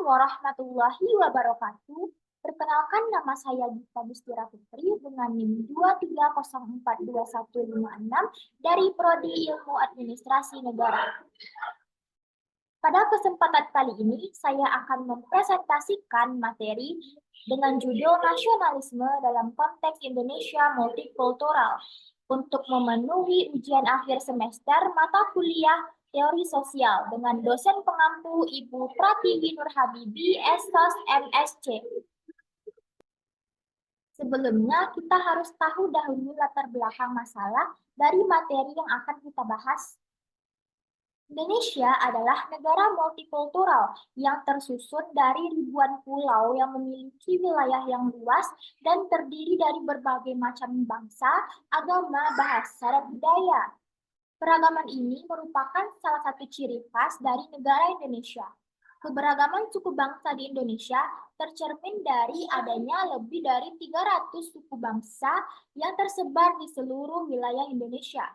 warahmatullahi wabarakatuh. Perkenalkan, nama saya Gita Bustira Putri dengan NIM 230425156 dari Prodi Ilmu Administrasi Negara. Pada kesempatan kali ini, saya akan mempresentasikan materi dengan judul Nasionalisme dalam Konteks Indonesia Multikultural untuk memenuhi ujian akhir semester mata kuliah Teori Sosial dengan dosen pengampu Ibu Pratiwi Nur Habibi, SOS MSc. Sebelumnya, kita harus tahu dahulu latar belakang masalah dari materi yang akan kita bahas. Indonesia adalah negara multikultural yang tersusun dari ribuan pulau yang memiliki wilayah yang luas dan terdiri dari berbagai macam bangsa, agama, bahasa, dan budaya. Keragaman ini merupakan salah satu ciri khas dari negara Indonesia. Keberagaman suku bangsa di Indonesia tercermin dari adanya lebih dari 300 suku bangsa yang tersebar di seluruh wilayah Indonesia.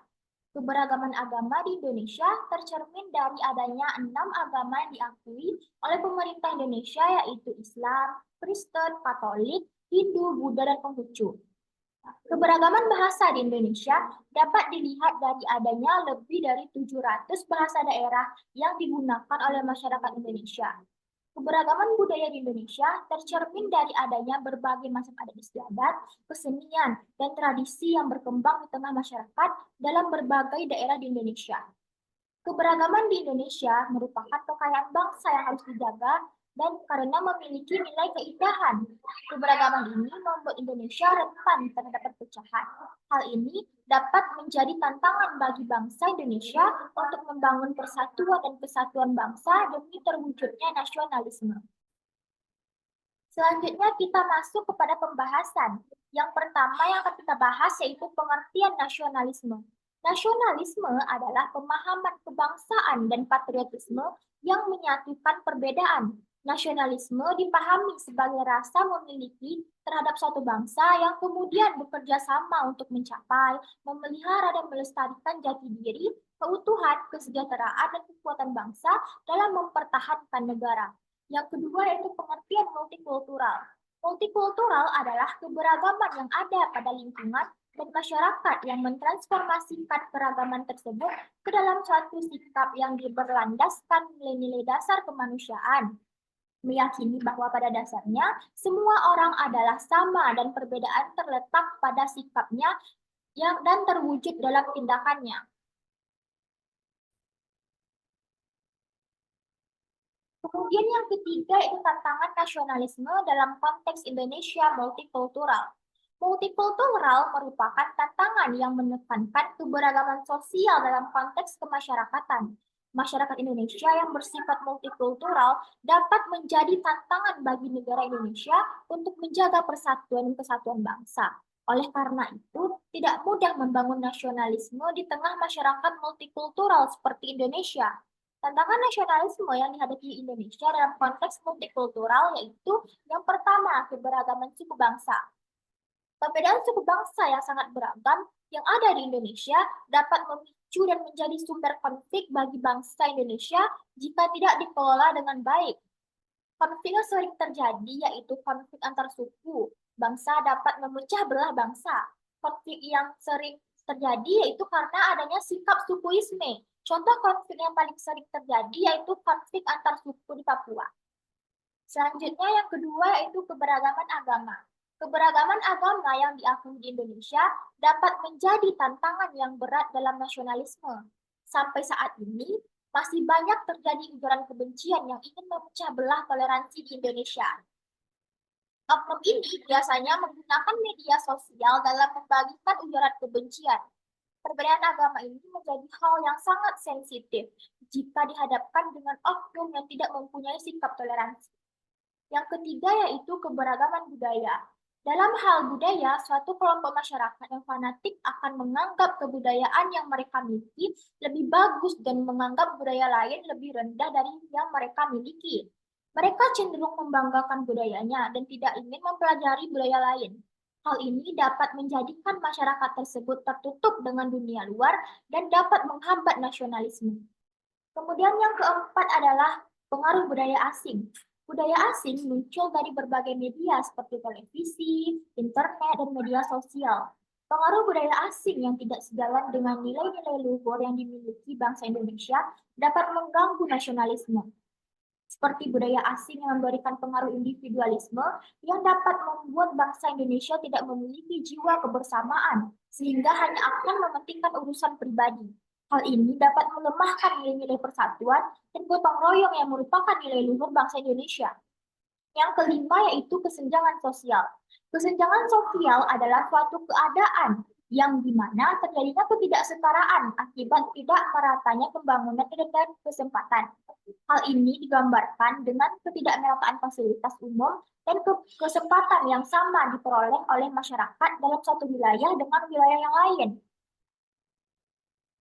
Keberagaman agama di Indonesia tercermin dari adanya 6 agama yang diakui oleh pemerintah Indonesia, yaitu Islam, Kristen, Katolik, Hindu, Buddha, dan Konghucu. Keberagaman bahasa di Indonesia dapat dilihat dari adanya lebih dari 700 bahasa daerah yang digunakan oleh masyarakat Indonesia. Keberagaman budaya di Indonesia tercermin dari adanya berbagai macam adat istiadat, kesenian, dan tradisi yang berkembang di tengah masyarakat dalam berbagai daerah di Indonesia. Keberagaman di Indonesia merupakan kekayaan bangsa yang harus dijaga dan karena memiliki nilai keindahan. Keberagaman ini membuat Indonesia rentan terhadap perpecahan. Hal ini dapat menjadi tantangan bagi bangsa Indonesia untuk membangun persatuan dan kesatuan bangsa demi terwujudnya nasionalisme. Selanjutnya kita masuk kepada pembahasan. Yang pertama yang akan kita bahas yaitu pengertian nasionalisme. Nasionalisme adalah pemahaman kebangsaan dan patriotisme yang menyatukan perbedaan. Nasionalisme dipahami sebagai rasa memiliki terhadap suatu bangsa yang kemudian bekerja sama untuk mencapai, memelihara, dan melestarikan jati diri, keutuhan, kesejahteraan, dan kekuatan bangsa dalam mempertahankan negara. Yang kedua yaitu pengertian multikultural. Multikultural adalah keberagaman yang ada pada lingkungan dan masyarakat yang mentransformasikan keragaman tersebut ke dalam suatu sikap yang berlandaskan nilai-nilai dasar kemanusiaan. Meyakini bahwa pada dasarnya semua orang adalah sama dan perbedaan terletak pada sikapnya dan terwujud dalam tindakannya. Kemudian yang ketiga itu tantangan nasionalisme dalam konteks Indonesia multikultural. Multikultural merupakan tantangan yang menekankan keberagaman sosial dalam konteks kemasyarakatan. Masyarakat Indonesia yang bersifat multikultural dapat menjadi tantangan bagi negara Indonesia untuk menjaga persatuan dan kesatuan bangsa. Oleh karena itu, tidak mudah membangun nasionalisme di tengah masyarakat multikultural seperti Indonesia. Tantangan nasionalisme yang dihadapi Indonesia dalam konteks multikultural yaitu yang pertama, keberagaman suku bangsa. Perbedaan suku bangsa yang sangat beragam yang ada di Indonesia dapat memicu dan menjadi sumber konflik bagi bangsa Indonesia jika tidak dikelola dengan baik. Konflik yang sering terjadi yaitu konflik antar suku. Bangsa dapat memecah belah bangsa. Konflik yang sering terjadi yaitu karena adanya sikap sukuisme. Contoh konflik yang paling sering terjadi yaitu konflik antar suku di Papua. Selanjutnya yang kedua yaitu keberagaman agama. Keberagaman agama yang diakui di Indonesia dapat menjadi tantangan yang berat dalam nasionalisme. Sampai saat ini, masih banyak terjadi ujaran kebencian yang ingin memecah belah toleransi di Indonesia. Oknum ini biasanya menggunakan media sosial dalam membagikan ujaran kebencian. Perbedaan agama ini menjadi hal yang sangat sensitif jika dihadapkan dengan oknum yang tidak mempunyai sikap toleransi. Yang ketiga yaitu keberagaman budaya. Dalam hal budaya, suatu kelompok masyarakat yang fanatik akan menganggap kebudayaan yang mereka miliki lebih bagus dan menganggap budaya lain lebih rendah dari yang mereka miliki. Mereka cenderung membanggakan budayanya dan tidak ingin mempelajari budaya lain. Hal ini dapat menjadikan masyarakat tersebut tertutup dengan dunia luar dan dapat menghambat nasionalisme. Kemudian yang keempat adalah pengaruh budaya asing. Budaya asing muncul dari berbagai media seperti televisi, internet, dan media sosial. Pengaruh budaya asing yang tidak sejalan dengan nilai-nilai luhur yang dimiliki bangsa Indonesia dapat mengganggu nasionalisme, seperti budaya asing yang memberikan pengaruh individualisme yang dapat membuat bangsa Indonesia tidak memiliki jiwa kebersamaan, sehingga hanya akan mementingkan urusan pribadi. Hal ini dapat melemahkan nilai-nilai persatuan dan gotong royong yang merupakan nilai luhur bangsa Indonesia. Yang kelima yaitu kesenjangan sosial. Kesenjangan sosial adalah suatu keadaan yang dimana terjadinya ketidaksetaraan akibat tidak meratanya pembangunan dan kesempatan. Hal ini digambarkan dengan ketidakmerataan fasilitas umum dan kesempatan yang sama diperoleh oleh masyarakat dalam satu wilayah dengan wilayah yang lain.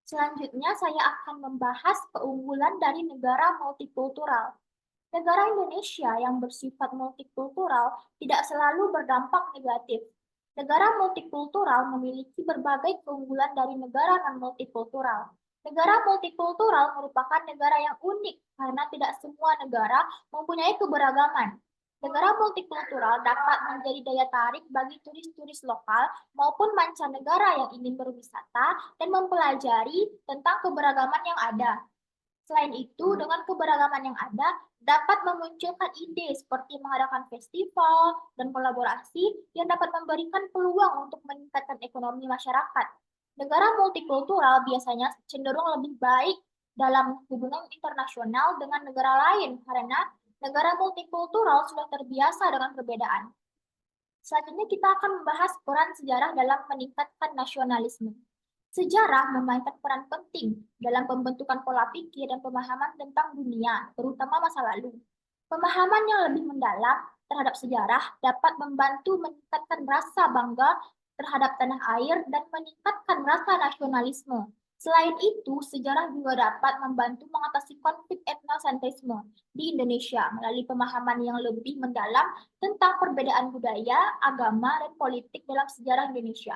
Selanjutnya, saya akan membahas keunggulan dari negara multikultural. Negara Indonesia yang bersifat multikultural tidak selalu berdampak negatif. Negara multikultural memiliki berbagai keunggulan dari negara non-multikultural. Negara multikultural merupakan negara yang unik karena tidak semua negara mempunyai keberagaman. Negara multikultural dapat menjadi daya tarik bagi turis-turis lokal maupun mancanegara yang ingin berwisata dan mempelajari tentang keberagaman yang ada. Selain itu, dengan keberagaman yang ada, dapat memunculkan ide seperti mengadakan festival dan kolaborasi yang dapat memberikan peluang untuk meningkatkan ekonomi masyarakat. Negara multikultural biasanya cenderung lebih baik dalam hubungan internasional dengan negara lain karena negara multikultural sudah terbiasa dengan perbedaan. Selanjutnya kita akan membahas peran sejarah dalam meningkatkan nasionalisme. Sejarah memainkan peran penting dalam pembentukan pola pikir dan pemahaman tentang dunia, terutama masa lalu. Pemahaman yang lebih mendalam terhadap sejarah dapat membantu meningkatkan rasa bangga terhadap tanah air dan meningkatkan rasa nasionalisme. Selain itu, sejarah juga dapat membantu mengatasi konflik etnosentrisme di Indonesia melalui pemahaman yang lebih mendalam tentang perbedaan budaya, agama, dan politik dalam sejarah Indonesia.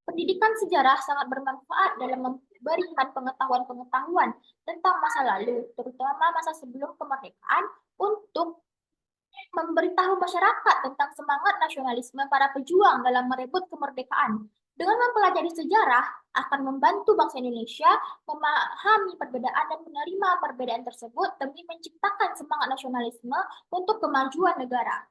Pendidikan sejarah sangat bermanfaat dalam memberikan pengetahuan-pengetahuan tentang masa lalu, terutama masa sebelum kemerdekaan, untuk memberitahu masyarakat tentang semangat nasionalisme para pejuang dalam merebut kemerdekaan. Dengan mempelajari sejarah, akan membantu bangsa Indonesia memahami perbedaan dan menerima perbedaan tersebut demi menciptakan semangat nasionalisme untuk kemajuan negara.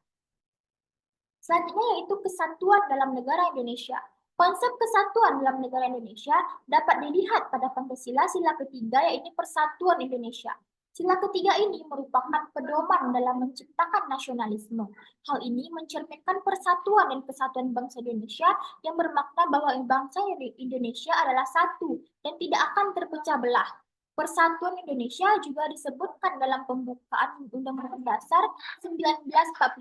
Selanjutnya yaitu kesatuan dalam negara Indonesia. Konsep kesatuan dalam negara Indonesia dapat dilihat pada Pancasila sila ketiga yaitu Persatuan Indonesia. Sila ketiga ini merupakan pedoman dalam menciptakan nasionalisme. Hal ini mencerminkan persatuan dan kesatuan bangsa Indonesia yang bermakna bahwa bangsa Indonesia adalah satu dan tidak akan terpecah belah. Persatuan Indonesia juga disebutkan dalam pembukaan Undang-Undang Dasar 1945.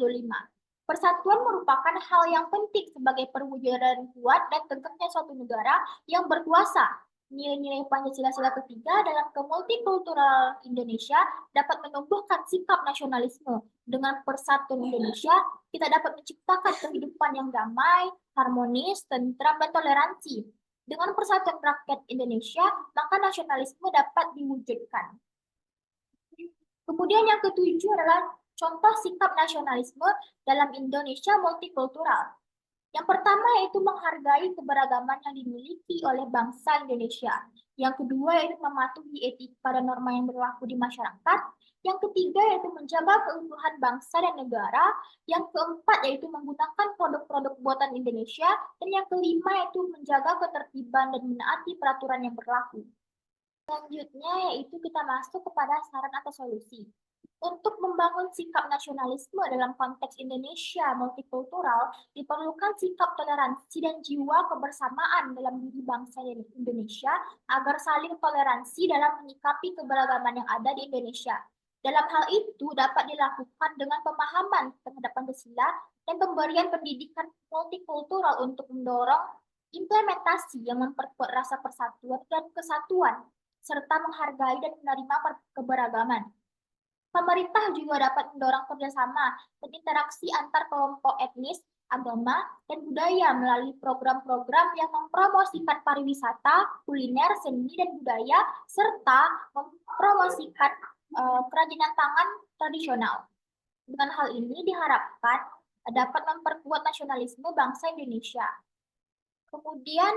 Persatuan merupakan hal yang penting sebagai perwujudan kuat dan tegaknya suatu negara yang berkuasa. Nilai-nilai Pancasila sila ketiga dalam kemultikultural Indonesia dapat menumbuhkan sikap nasionalisme. Dengan persatuan Indonesia, kita dapat menciptakan kehidupan yang damai, harmonis, tentram, dan toleransi. Dengan persatuan rakyat Indonesia, maka nasionalisme dapat diwujudkan. Kemudian yang ketujuh adalah contoh sikap nasionalisme dalam Indonesia multikultural. Yang pertama yaitu menghargai keberagaman yang dimiliki oleh bangsa Indonesia. Yang kedua yaitu mematuhi etika dan norma yang berlaku di masyarakat. Yang ketiga yaitu menjaga keutuhan bangsa dan negara. Yang keempat yaitu menggunakan produk-produk buatan Indonesia. Dan yang kelima yaitu menjaga ketertiban dan menaati peraturan yang berlaku. Selanjutnya yaitu kita masuk kepada saran atau solusi. Untuk membangun sikap nasionalisme dalam konteks Indonesia multikultural, diperlukan sikap toleransi dan jiwa kebersamaan dalam diri bangsa Indonesia agar saling toleransi dalam menyikapi keberagaman yang ada di Indonesia. Dalam hal itu dapat dilakukan dengan pemahaman terhadap Pancasila dan pemberian pendidikan multikultural untuk mendorong implementasi yang memperkuat rasa persatuan dan kesatuan, serta menghargai dan menerima keberagaman. Pemerintah juga dapat mendorong kerjasama dan interaksi antar kelompok etnis, agama, dan budaya melalui program-program yang mempromosikan pariwisata, kuliner, seni, dan budaya, serta mempromosikan kerajinan tangan tradisional. Dengan hal ini diharapkan dapat memperkuat nasionalisme bangsa Indonesia. Kemudian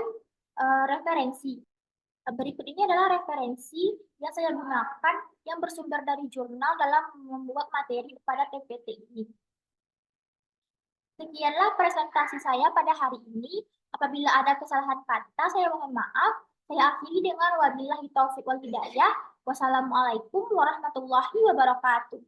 referensi. Berikut ini adalah referensi yang saya gunakan yang bersumber dari jurnal dalam membuat materi pada TPT ini. Sekianlah presentasi saya pada hari ini. Apabila ada kesalahan kata, saya mohon maaf. Saya akhiri dengan wabillahi taufiq wal hidayah. Wassalamualaikum warahmatullahi wabarakatuh.